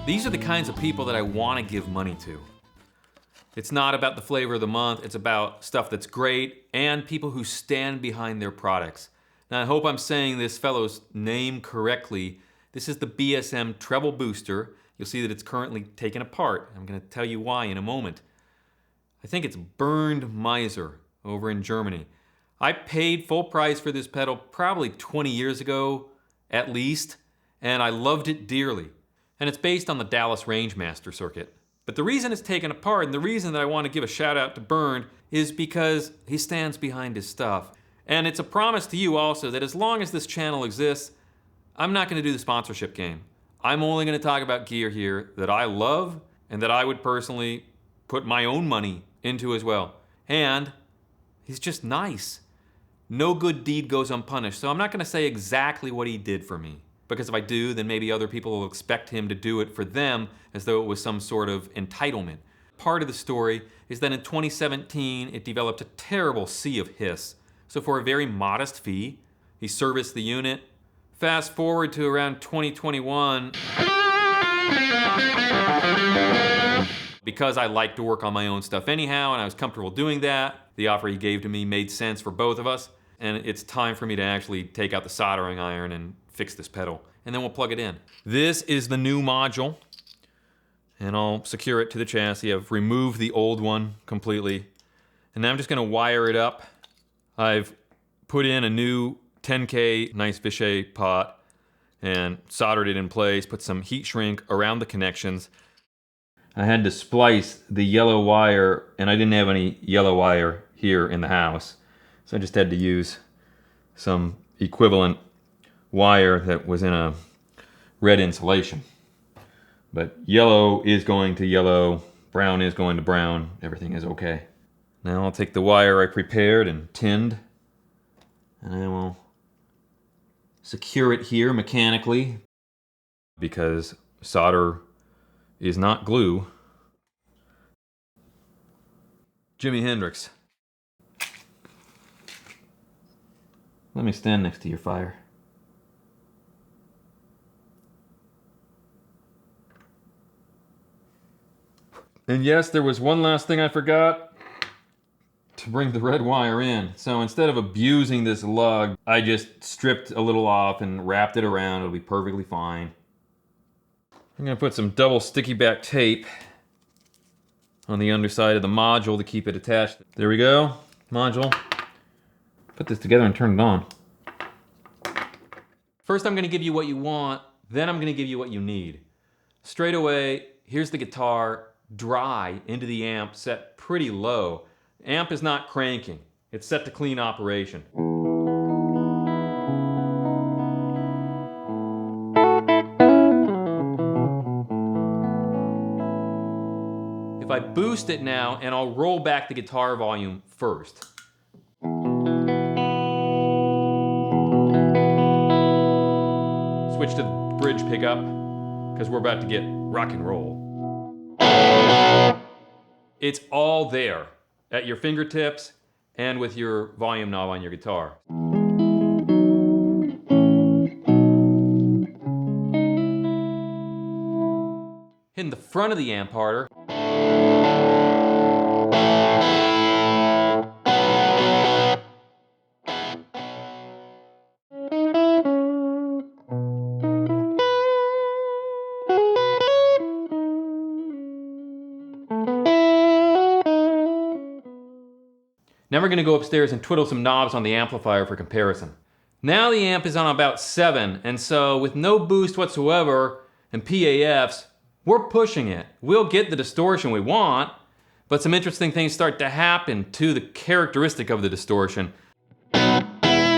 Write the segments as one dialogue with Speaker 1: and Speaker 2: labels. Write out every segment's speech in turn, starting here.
Speaker 1: These are the kinds of people that I want to give money to. It's not about the flavor of the month, it's about stuff that's great and people who stand behind their products. Now I hope I'm saying this fellow's name correctly. This is the BSM Treble Booster. You'll see that it's currently taken apart. I'm going to tell you why in a moment. I think it's Burned Miser over in Germany. I paid full price for this pedal probably 20 years ago, at least, and I loved it dearly. And it's based on the Dallas Rangemaster circuit. But the reason it's taken apart and the reason that I want to give a shout out to Burned is because he stands behind his stuff. And it's a promise to you also that as long as this channel exists, I'm not going to do the sponsorship game. I'm only going to talk about gear here that I love and that I would personally put my own money into as well. And he's just nice. No good deed goes unpunished. So I'm not going to say exactly what he did for me. Because if I do, then maybe other people will expect him to do it for them as though it was some sort of entitlement. Part of the story is that in 2017, it developed a terrible sea of hiss. So for a very modest fee, he serviced the unit. Fast forward to around 2021. Because I like to work on my own stuff anyhow, and I was comfortable doing that, the offer he gave to me made sense for both of us, and it's time for me to actually take out the soldering iron and fix this pedal, and then we'll plug it in. This is the new module, and I'll secure it to the chassis. I've removed the old one completely, and now I'm just gonna wire it up. I've put in a new 10K nice Vichy pot and soldered it in place, put some heat shrink around the connections. I had to splice the yellow wire, and I didn't have any yellow wire here in the house, so I just had to use some equivalent wire that was in a red insulation. But yellow is going to yellow, brown is going to brown, everything is okay. Now I'll take the wire I prepared and tinned, and I will secure it here mechanically, because solder is not glue. Jimi Hendrix. Let me stand next to your fire. And yes, there was one last thing I forgot. To bring the red wire in. So instead of abusing this lug, I just stripped a little off and wrapped it around. It'll be perfectly fine. I'm gonna put some double sticky back tape on the underside of the module to keep it attached. There we go, module. Put this together and turn it on. First I'm gonna give you what you want, then I'm gonna give you what you need. Straight away, here's the guitar, dry into the amp, set pretty low. Amp is not cranking, it's set to clean operation. If I boost it now, and I'll roll back the guitar volume first. Switch to the bridge pickup, because we're about to get rock and roll. It's all there, at your fingertips and with your volume knob on your guitar. Hitting the front of the amp harder. Now we're gonna go upstairs and twiddle some knobs on the amplifier for comparison. Now the amp is on about 7, and so with no boost whatsoever and PAFs, we're pushing it. We'll get the distortion we want, but some interesting things start to happen to the characteristic of the distortion. The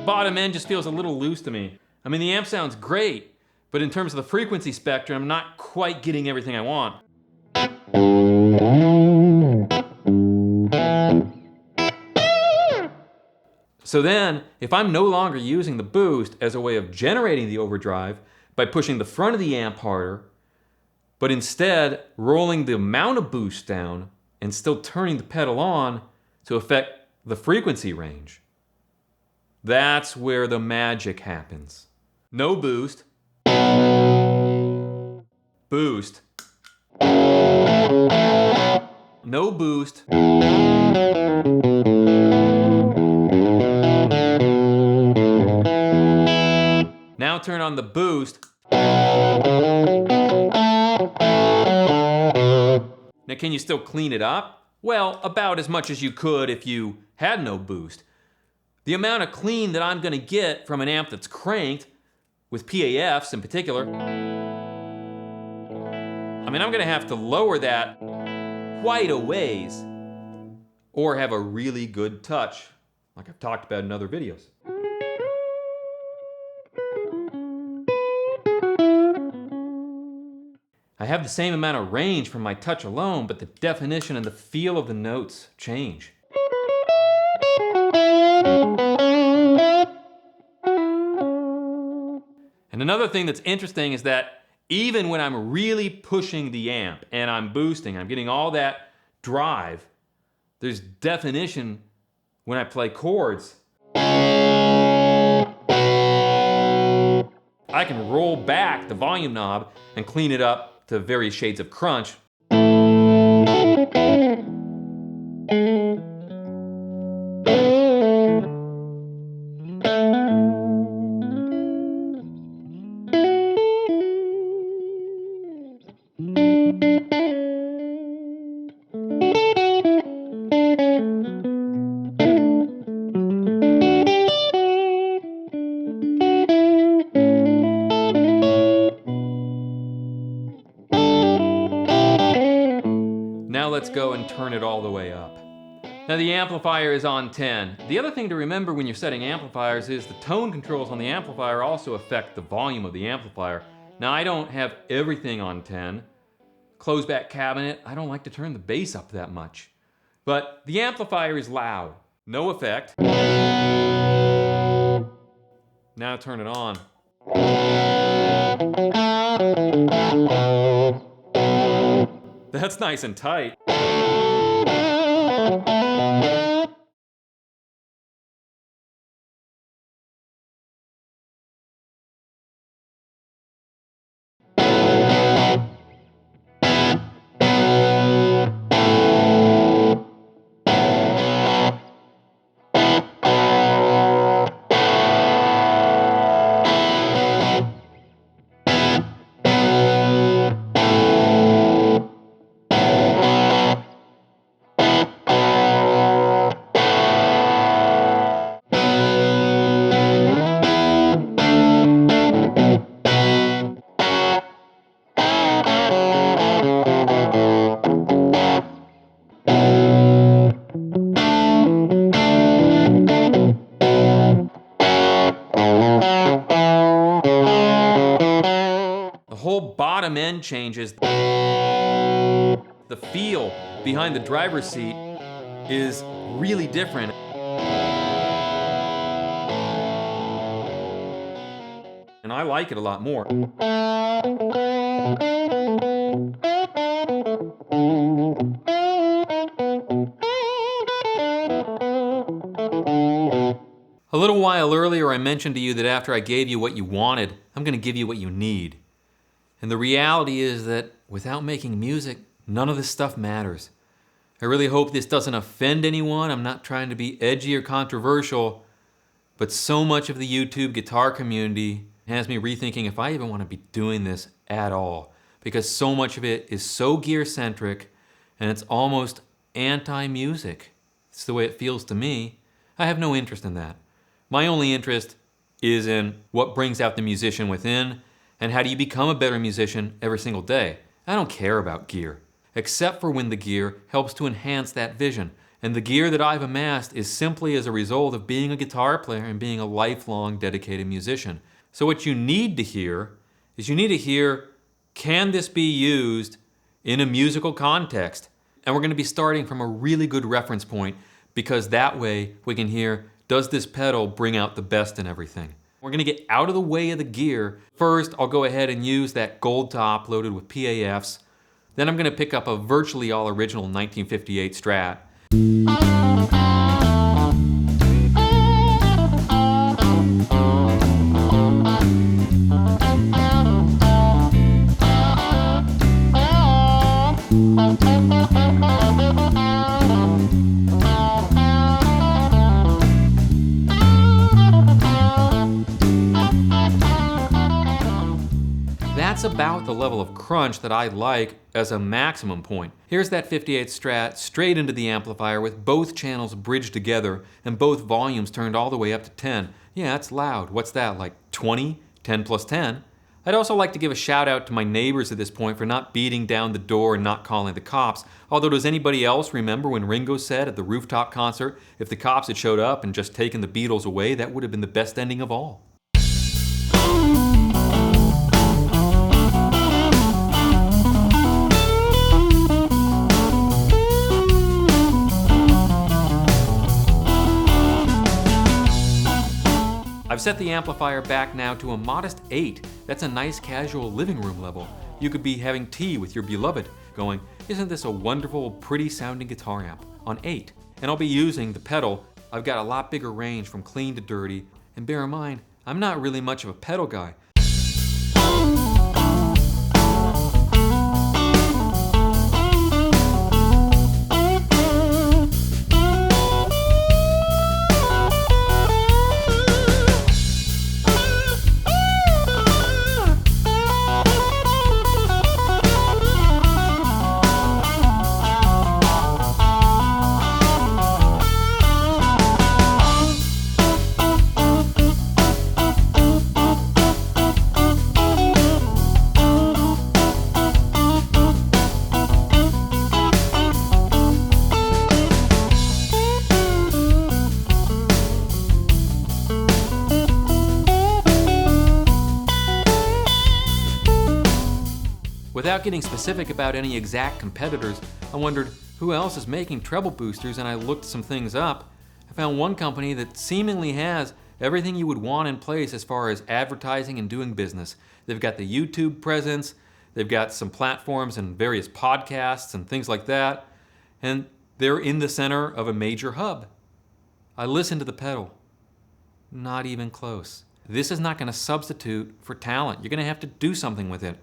Speaker 1: bottom end just feels a little loose to me. I mean, the amp sounds great, but in terms of the frequency spectrum, I'm not quite getting everything I want. So then, if I'm no longer using the boost as a way of generating the overdrive by pushing the front of the amp harder, but instead rolling the amount of boost down and still turning the pedal on to affect the frequency range. That's where the magic happens. No boost. Boost. No boost. Now turn on the boost. Now can you still clean it up? Well, about as much as you could if you had no boost. The amount of clean that I'm gonna get from an amp that's cranked, with PAFs in particular, I mean, I'm gonna have to lower that quite a ways, or have a really good touch, like I've talked about in other videos. I have the same amount of range from my touch alone, but the definition and the feel of the notes change. And another thing that's interesting is that even when I'm really pushing the amp and I'm boosting, I'm getting all that drive, there's definition when I play chords. I can roll back the volume knob and clean it up to various shades of crunch. Now let's go and turn it all the way up. Now the amplifier is on 10. The other thing to remember when you're setting amplifiers is the tone controls on the amplifier also affect the volume of the amplifier. Now I don't have everything on 10. Closed back cabinet, I don't like to turn the bass up that much. But the amplifier is loud, no effect. Now turn it on. That's nice and tight. Bottom end changes. The feel behind the driver's seat is really different. And I like it a lot more. A little while earlier I mentioned to you that after I gave you what you wanted, I'm going to give you what you need. And the reality is that without making music, none of this stuff matters. I really hope this doesn't offend anyone. I'm not trying to be edgy or controversial, but so much of the YouTube guitar community has me rethinking if I even want to be doing this at all, because so much of it is so gear-centric and it's almost anti-music. It's the way it feels to me. I have no interest in that. My only interest is in what brings out the musician within, and how do you become a better musician every single day? I don't care about gear, except for when the gear helps to enhance that vision. And the gear that I've amassed is simply as a result of being a guitar player and being a lifelong dedicated musician. So what you need to hear is can this be used in a musical context? And we're gonna be starting from a really good reference point, because that way we can hear, does this pedal bring out the best in everything? We're gonna get out of the way of the gear. First, I'll go ahead and use that gold top loaded with PAFs. Then I'm gonna pick up a virtually all original 1958 Strat. That's about the level of crunch that I like as a maximum point. Here's that 58 Strat straight into the amplifier with both channels bridged together and both volumes turned all the way up to 10. Yeah, it's loud. What's that, like 20? 10 plus 10? I'd also like to give a shout out to my neighbors at this point for not beating down the door and not calling the cops. Although, does anybody else remember when Ringo said at the rooftop concert, if the cops had showed up and just taken the Beatles away, that would have been the best ending of all? I've set the amplifier back now to a modest 8. That's a nice casual living room level. You could be having tea with your beloved going, isn't this a wonderful, pretty sounding guitar amp on 8? And I'll be using the pedal. I've got a lot bigger range from clean to dirty. And bear in mind, I'm not really much of a pedal guy. Without getting specific about any exact competitors, I wondered who else is making treble boosters, and I looked some things up. I found one company that seemingly has everything you would want in place as far as advertising and doing business. They've got the YouTube presence, they've got some platforms and various podcasts and things like that, and they're in the center of a major hub. I listened to the pedal. Not even close. This is not going to substitute for talent. You're going to have to do something with it.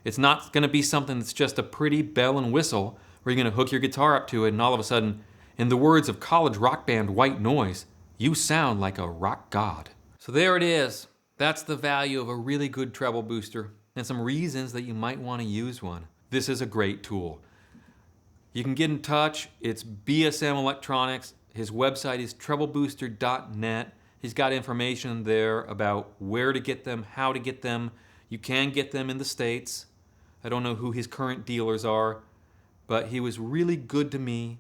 Speaker 1: It's not going to be something that's just a pretty bell and whistle where you're going to hook your guitar up to it and all of a sudden, in the words of college rock band White Noise, you sound like a rock god. So there it is. That's the value of a really good treble booster and some reasons that you might want to use one. This is a great tool. You can get in touch. It's BSM Electronics. His website is treblebooster.net. He's got information there about where to get them, how to get them. You can get them in the States. I don't know who his current dealers are, but he was really good to me.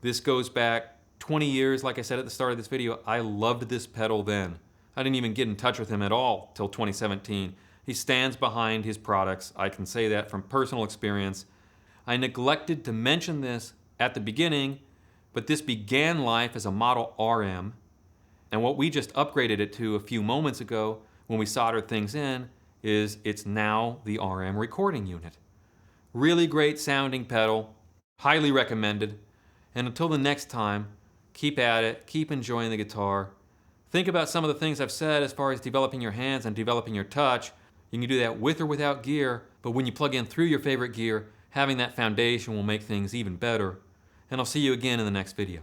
Speaker 1: This goes back 20 years, like I said at the start of this video. I loved this pedal then. I didn't even get in touch with him at all till 2017. He stands behind his products. I can say that from personal experience. I neglected to mention this at the beginning, but this began life as a Model RM, and what we just upgraded it to a few moments ago when we soldered things in is it's now the RM recording unit. Really great sounding pedal, highly recommended. And until the next time, keep at it, keep enjoying the guitar. Think about some of the things I've said as far as developing your hands and developing your touch. You can do that with or without gear, but when you plug in through your favorite gear, having that foundation will make things even better. And I'll see you again in the next video.